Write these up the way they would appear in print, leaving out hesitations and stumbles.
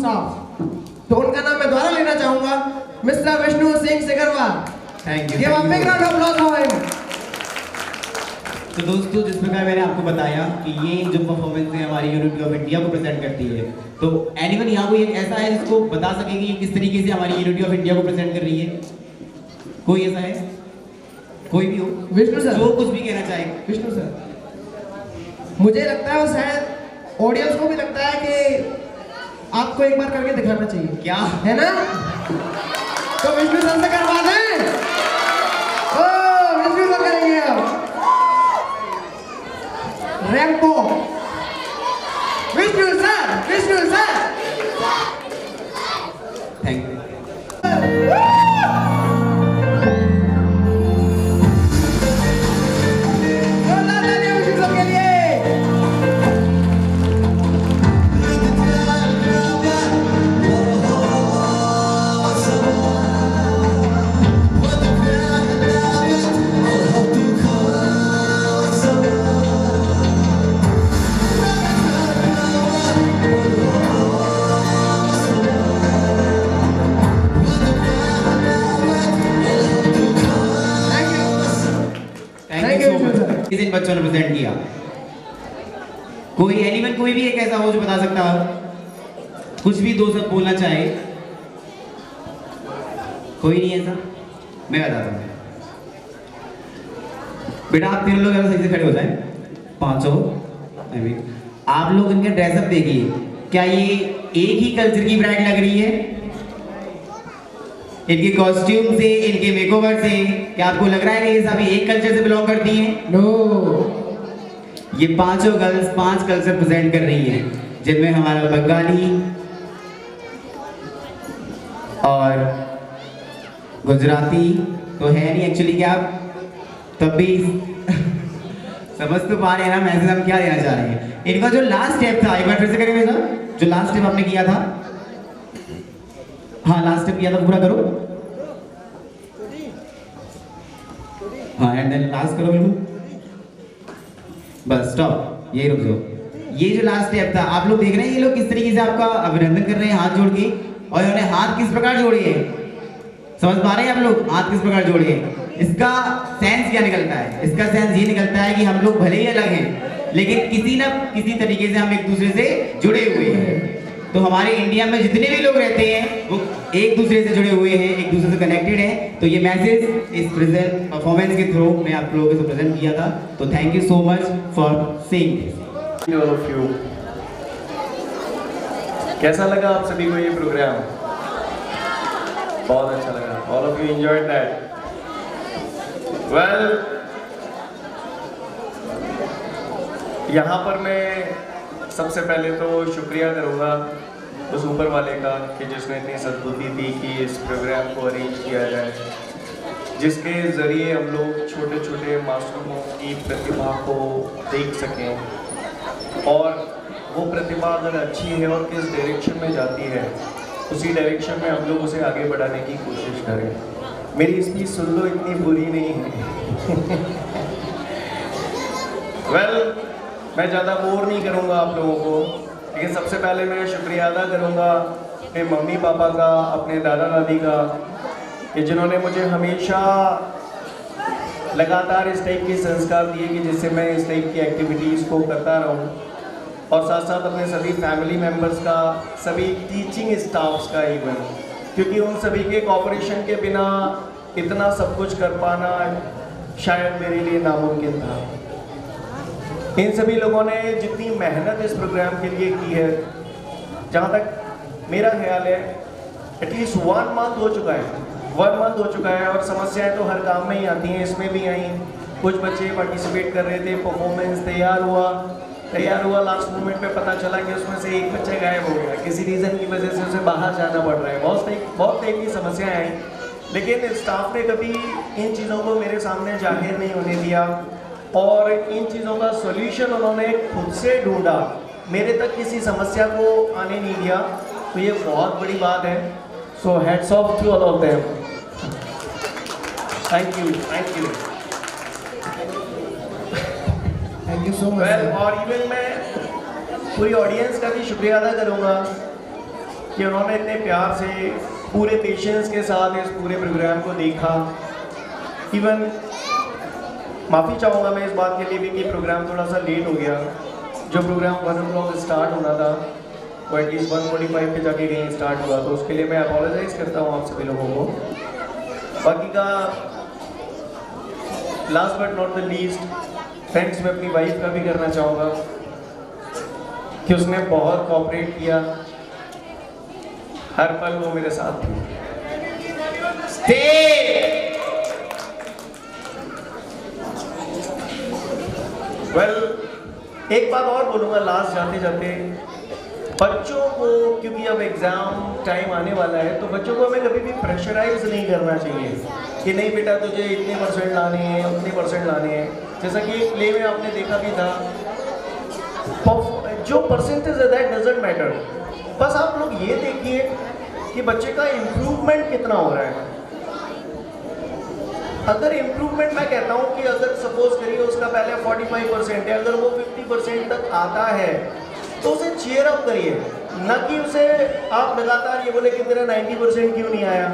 Staff, तो उनका नाम मैं दोबारा लेना चाहूंगा, mister Vishnu Singh Sikarwar. Thank you. Give a big round of applause for him. तो दोस्तों, जिस प्रकार मैंने आपको बताया कि ये जो परफॉर्मेंस है हमारी यूनिटी ऑफ इंडिया को प्रेजेंट करती है, तो एनीवन यहाँ कोई एक ऐसा है जिसको बता सके कि ये किस तरीके से हमारी यूनिटी ऑफ इंडिया को प्रेजेंट कर रही है? कोई ऐसा है? कोई भी हो? विष्णु सर, जो कुछ भी कहना चाहे। विष्णु सर, मुझे लगता है, और शायद ऑडियंस को भी लगता है कि आपको एक बार करके दिखाना चाहिए, क्या है ना? तो विष्णु सर से करवा दें। ओ विष्णु सर करेंगे अब रैंपो। Vishnu sir, Vishnu sir, thank you. इन बच्चों ने प्रेजेंट किया। कोई एनीवन, कोई भी एक ऐसा हो जो बता सकता हो, कुछ भी दो शब्द बोलना चाहे? कोई नहीं ऐसा? मैं बताता हूँ। बेटा आप तीनों लोग सही से खड़े हो जाए, पांचों। आप लोग इनका ड्रेसअप देखिए, क्या ये एक ही कल्चर की ब्राइड लग रही है? इनके कॉस्ट्यूम से, इनके मेकओवर से क्या आपको लग रहा है कि ये सभी एक कल्चर से बिलोंग करती हैं? नो। ये पांचों गर्ल्स 5 कल्चर प्रेजेंट कर रही हैं, जिनमें हमारा बंगाली और गुजराती तो है नहीं एक्चुअली, क्या आप तब भी समझ तो पा रहे हैं ना मैसेज हम क्या देना चाह रहे हैं। इनका जो लास्ट स्टेप था, एक बार फिर से करेंगे सर, जो लास्ट स्टेप आपने किया था, हाँ लास्ट स्टेप किया था, पूरा करो। हाँ एंड देन लास्ट करो, बिल्कुल बस स्टॉप, यही रुक जाओ। ये जो लास्ट स्टेप था, आप लोग देख रहे हैं ये लोग किस तरीके से आपका अभिनंदन कर रहे हैं हाथ जोड़ के, और इन्होंने हाथ किस प्रकार जोड़े हैं, समझ पा रहे हैं आप लोग हाथ किस प्रकार जोड़े हैं? इसका सेंस क्या निकलता है? इसका सेंस ये निकलता है कि हम लोग भले ही अलग हैं, लेकिन किसी न किसी तरीके से हम एक दूसरे से जुड़े हुए हैं। तो हमारे इंडिया में जितने भी लोग रहते हैं वो एक दूसरे से जुड़े हुए हैं, एक दूसरे से कनेक्टेड हैं। तो ये मैसेज इस प्रेजेंट परफॉर्मेंस के थ्रू मैं आप लोगों को प्रेजेंट किया था। तो thank you so much for seeing this. All of you, कैसा लगा आप सभी को ये प्रोग्राम? बहुत अच्छा लगा। All of you enjoyed that? Well, यहाँ पर मैं सबसे पहले तो शुक्रिया करूँगा उस ऊपर वाले का कि जिसने इतनी सद्बुद्धि दी कि इस प्रोग्राम को अरेंज किया जाए, जिसके ज़रिए हम लोग छोटे छोटे मासूमों की प्रतिभा को देख सकें, और वो प्रतिभा अगर अच्छी है और किस डायरेक्शन में जाती है उसी डायरेक्शन में हम लोग उसे आगे बढ़ाने की कोशिश करें। मेरी स्पीच सुन लो, इतनी बुरी नहीं है। वेल, मैं ज़्यादा बोर नहीं करूँगा आप लोगों को, लेकिन सबसे पहले मैं शुक्रिया अदा करूँगा अपने मम्मी पापा का, अपने दादा दादी का, कि जिन्होंने मुझे हमेशा लगातार इस टाइप के संस्कार दिए कि जिससे मैं इस टाइप की एक्टिविटीज़ को करता रहूँ, और साथ साथ अपने सभी फैमिली मेम्बर्स का, सभी टीचिंग स्टाफ्स का इवन, क्योंकि उन सभी के कोऑपरेशन के बिना इतना सब कुछ कर पाना शायद मेरे लिए नामुमकिन था। इन सभी लोगों ने जितनी मेहनत इस प्रोग्राम के लिए की है, जहाँ तक मेरा ख्याल है एटलीस्ट 1 मंथ हो चुका है, 1 मंथ हो चुका है, और समस्याएं तो हर काम में ही आती हैं, इसमें भी आई। कुछ बच्चे पार्टिसिपेट कर रहे थे, परफॉर्मेंस तैयार हुआ, लास्ट मोमेंट पे पता चला कि उसमें से एक बच्चा गायब हो गया, किसी रीज़न की वजह से उसे बाहर जाना पड़ रहा है। बहुत टाइप की समस्याएं आई, लेकिन स्टाफ ने कभी इन चीज़ों को मेरे सामने जाहिर नहीं होने दिया, और इन चीज़ों का सॉल्यूशन उन्होंने खुद से ढूंढा, मेरे तक किसी समस्या को आने नहीं दिया। तो ये बहुत बड़ी बात है। So hats off to all of them. Thank you so much. और इवन मैं पूरी ऑडियंस का भी शुक्रिया अदा करूँगा कि उन्होंने इतने प्यार से पूरे पेशेंस के साथ इस पूरे प्रोग्राम को देखा। इवन माफ़ी चाहूँगा मैं इस बात के लिए भी कि प्रोग्राम थोड़ा सा लेट हो गया। जो प्रोग्राम 1 o'clock स्टार्ट होना था वो एटलीस्ट 1:45 पे जाके कहीं स्टार्ट हुआ, तो उसके लिए मैं अपोलोजाइज़ करता हूँ आप सभी लोगों को। बाकी का last but not the least thanks मैं अपनी वाइफ का भी करना चाहूँगा कि उसने बहुत कोऑपरेट किया, हर पल वो मेरे साथ थी। एक बात और बोलूँगा लास्ट जाते जाते, बच्चों को, क्योंकि अब एग्ज़ाम टाइम आने वाला है, तो बच्चों को हमें कभी भी प्रेशराइज नहीं करना चाहिए कि नहीं बेटा तुझे इतने परसेंट लाने हैं, उतने परसेंट लाने हैं। जैसा कि प्ले में आपने देखा भी था, जो परसेंटेज है दैट डजंट मैटर। बस आप लोग ये देखिए कि बच्चे का इम्प्रूवमेंट कितना हो रहा है। अगर इम्प्रूवमेंट मैं कहता हूँ कि अगर सपोज करिए उसका पहले 45% है, अगर वो 50% तक आता है तो उसे चीयर अप करिए, न कि उसे आप लगातार ये बोले कि तेरा 90% क्यों नहीं आया।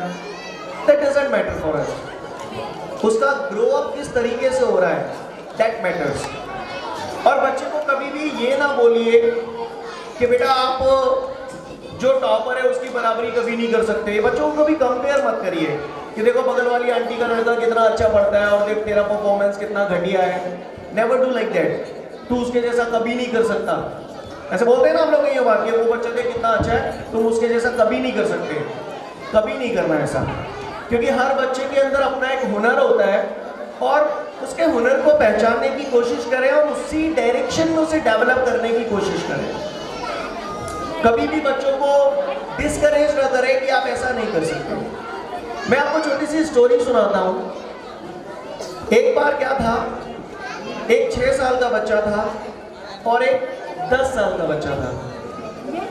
That doesn't matter for us. उसका ग्रो अप किस तरीके से हो रहा है दैट मैटर्स। और बच्चे को कभी भी ये ना बोलिए कि बेटा आप जो टॉपर है उसकी बराबरी कभी नहीं कर सकते। बच्चों को कभी कंपेयर मत करिए कि देखो बगल वाली आंटी का लड़का कितना अच्छा पढ़ता है और देख तेरा परफॉर्मेंस कितना घटिया है। Never do like that. तू उसके जैसा कभी नहीं कर सकता। ऐसे बोलते हैं ना हम लोग ये बात कि वो बच्चा देख कितना अच्छा है, तुम उसके जैसा कभी नहीं कर सकते। कभी नहीं करना ऐसा, क्योंकि हर बच्चे के अंदर अपना एक हुनर होता है और उसके हुनर को पहचानने की कोशिश करें और उसी डायरेक्शन में उसे डेवलप करने की कोशिश करें। कभी भी बच्चों को डिस्करेज न करें कि आप ऐसा नहीं कर सकते। मैं आपको छोटी सी स्टोरी सुनाता हूँ। एक बार क्या था, एक 6 साल का बच्चा था और एक 10 साल का बच्चा था।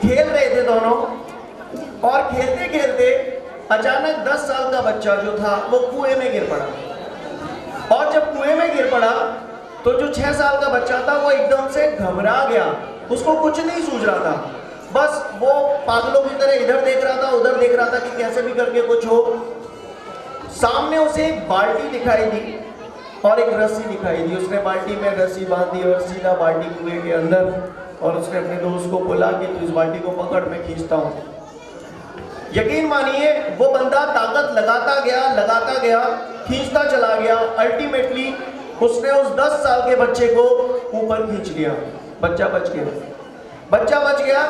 खेल रहे थे दोनों और खेलते खेलते अचानक 10 साल का बच्चा जो था वो कुएं में गिर पड़ा। और जब कुएं में गिर पड़ा तो जो 6 साल का बच्चा था वो एकदम से घबरा गया। उसको कुछ नहीं सूझ रहा था, बस वो पागलों की तरह इधर देख रहा था उधर देख रहा था कि कैसे भी करके कुछ हो। सामने उसे एक बाल्टी दिखाई दी और एक रस्सी दिखाई दी। उसने बाल्टी में रस्सी बांध दी और सीधा बाल्टी कुएं के अंदर, और उसने अपने दोस्त को बोला कि तू इस बाल्टी को पकड़, मैं खींचता हूँ। यकीन मानिए वो बंदा ताकत लगाता गया, खींचता चला गया। अल्टीमेटली उसने उस 10 साल के बच्चे को ऊपर खींच लिया। बच्चा बच गया।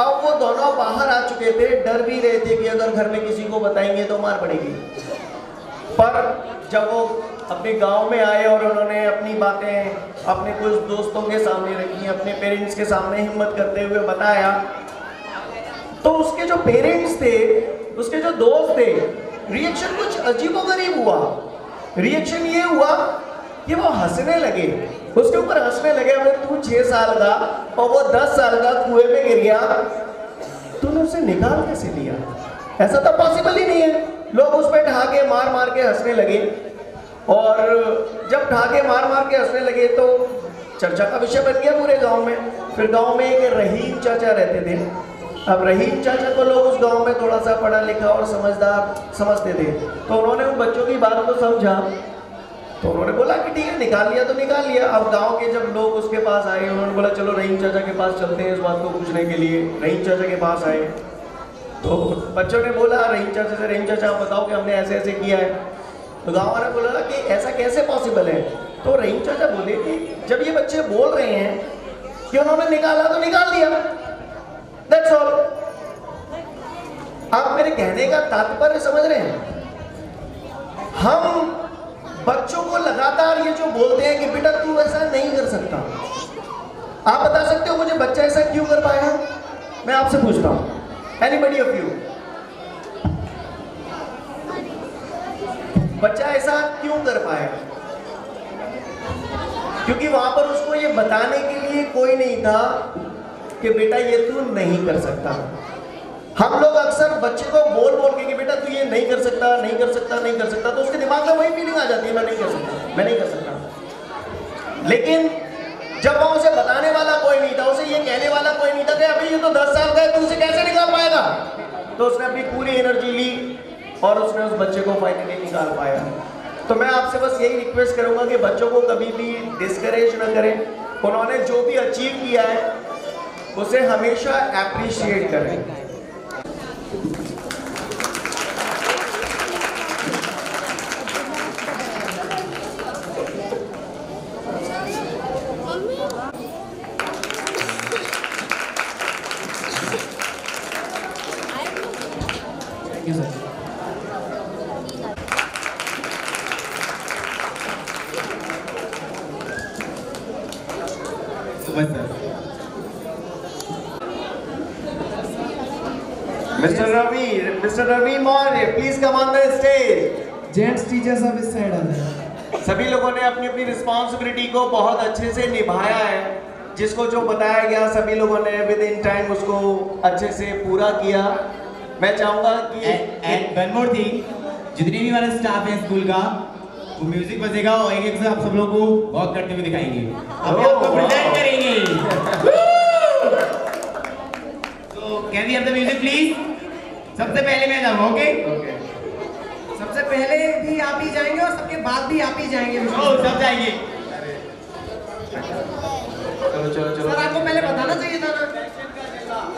अब वो दोनों बाहर आ चुके थे, डर भी रहे थे कि अगर घर में किसी को बताएंगे तो मार पड़ेगी। पर जब वो अपने गांव में आए और उन्होंने अपनी बातें अपने कुछ दोस्तों के सामने रखी, अपने पेरेंट्स के सामने हिम्मत करते हुए बताया, तो उसके जो पेरेंट्स थे, उसके जो दोस्त थे, रिएक्शन कुछ अजीबोगरीब हुआ। रिएक्शन ये हुआ कि वो हंसने लगे, उसके ऊपर हंसने लगे। अगर तू 6 साल का और वो 10 साल का कुएं में गिर गया, तूने उसे निकाल कैसे लिया? ऐसा तो पॉसिबल ही नहीं है। लोग उस पर ढाके मार के हंसने लगे, और जब ढाके मार के हंसने लगे तो चर्चा का विषय बन गया पूरे गांव में। फिर गांव में एक रहीम चाचा रहते थे। अब रहीम चाचा को लोग उस गांव में थोड़ा सा पढ़ा लिखा और समझदार समझते थे, तो उन्होंने उन बच्चों की बात को समझा, तो उन्होंने बोला कि ठीक है, निकाल लिया तो निकाल लिया। अब गांव के जब लोग उसके पास आए, उन्होंने बोला चलो रहीम चाचा के पास चलते हैं इस बात को पूछने के लिए। रहीम चाचा के पास आए तो बच्चों ने बोला रहीम चाचा से, रहीम चाचा आप बताओ कि हमने ऐसे ऐसे किया है। तो गाँव वाले बोला कि ऐसा कैसे पॉसिबल है? तो रहीम चाचा बोले कि जब ये बच्चे बोल रहे हैं कि उन्होंने निकाला तो निकाल दिया, दैट्स ऑल। आप मेरे कहने का तात्पर्य समझ रहे हैं? हम बच्चों को लगातार ये जो बोलते हैं कि बेटा तू ऐसा नहीं कर सकता। आप बता सकते हो मुझे बच्चा ऐसा क्यों कर पाया? मैं आपसे पूछता हूं, एनीबडी ऑफ यू, बच्चा ऐसा क्यों कर पाया? क्योंकि वहां पर उसको ये बताने के लिए कोई नहीं था कि बेटा ये तू नहीं कर सकता। हम लोग अक्सर बच्चे को बोल के कि बेटा तू ये नहीं कर सकता, नहीं कर सकता, नहीं कर सकता, तो उसके दिमाग में वही फीलिंग आ जाती है, मैं नहीं कर सकता, मैं नहीं कर सकता। लेकिन जब वहां उसे बताने वाला कोई नहीं था, उसे ये कहने वाला कोई नहीं था कि अभी ये तो 10 साल का है, तू उसे कैसे निकाल पाएगा? तो उसने अपनी पूरी एनर्जी ली और उसने उस बच्चे को फाइनली निकाल पाया। तो मैं आपसे बस यही रिक्वेस्ट करूंगा कि बच्चों को कभी भी डिस्करेज न करें। उन्होंने जो भी अचीव किया है उसे हमेशा अप्रिशिएट करें। Thank you sir. बस sir. Mr. Ravi Maurya, please come on the stage. Gents teachers अब इस साइड आ जाए। सभी लोगों ने अपनी अपनी रिस्पॉन्सिबिलिटी को बहुत अच्छे से निभाया है। जिसको जो बताया गया सभी लोगों ने विद इन टाइम उसको अच्छे से पूरा किया। मैं चाहूंगा कि एंड वन मोर थिंग, जितने भी हमारा स्टाफ है स्कूल का, वो म्यूजिक बजेगा और एक एक से आप सब लोगों को वॉक करते हुए दिखाएंगे, अभी आपको प्रेजेंट करेंगे। तो can we have the music please? सबसे पहले मैं जाऊंगा, ओके? सबसे पहले भी आप ही जाएंगे और सबके बाद भी आप ही जाएंगे। ओ सब जाएंगे। चलो चलो चलो सर आपको पहले बताना चाहिए था ना।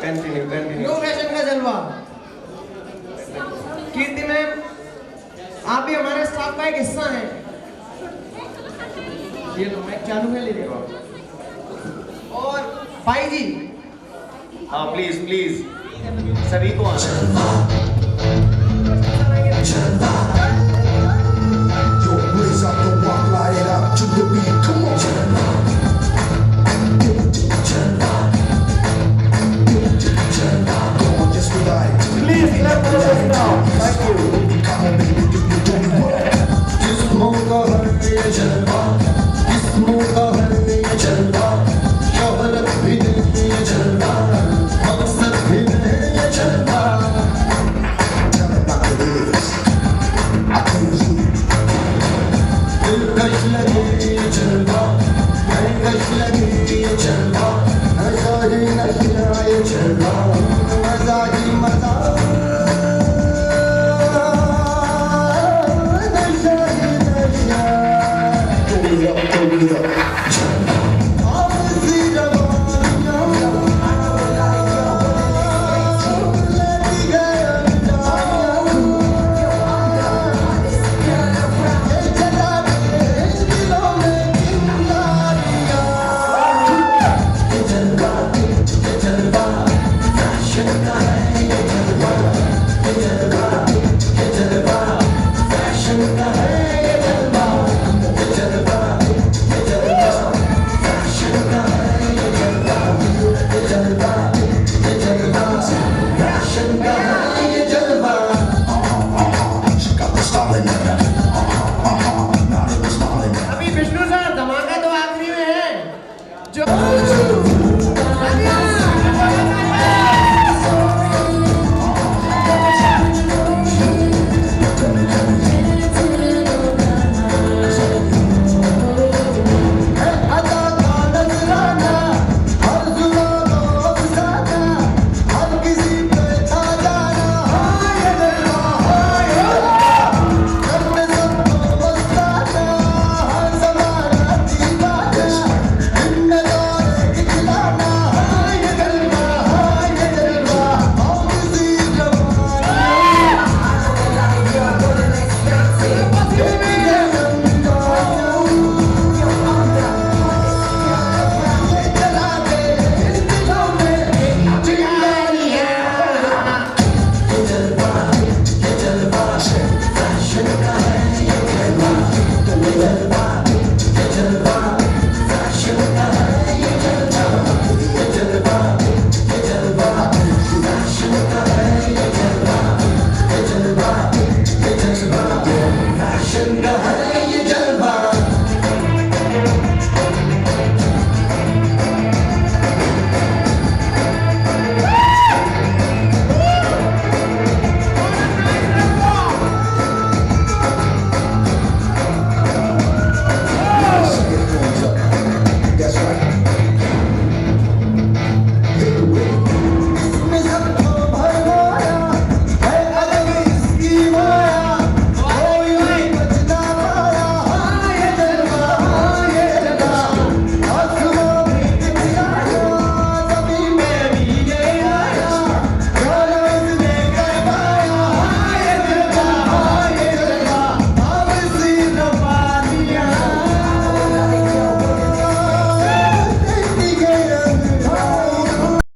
कंटिन्यू न्यू फैशन का जलवा। कीर्ति मैम, आप भी हमारे स्टाफ का एक हिस्सा हैं। ये लो मैं चालू है, ले लो। और भाई जी, हाँ प्लीज प्लीज सभी को आना। Yo, blaze up the walk, light it up to the beat. Come on. Come on, just relax. Please clap for us now. Thank you. Come on, baby, do you do it well? जिस्मों का हर ये जलवा, जिस्मों का हर ये जलवा, शोहरत भी नहीं ये जलवा, मकसद भी नहीं ये जलवा। Tell it like it is. I can see. दिलकश लगे ये जलवा, दिलकश लगे ये जलवा, नशा ही नशा ये जलवा, मजा ही मजा।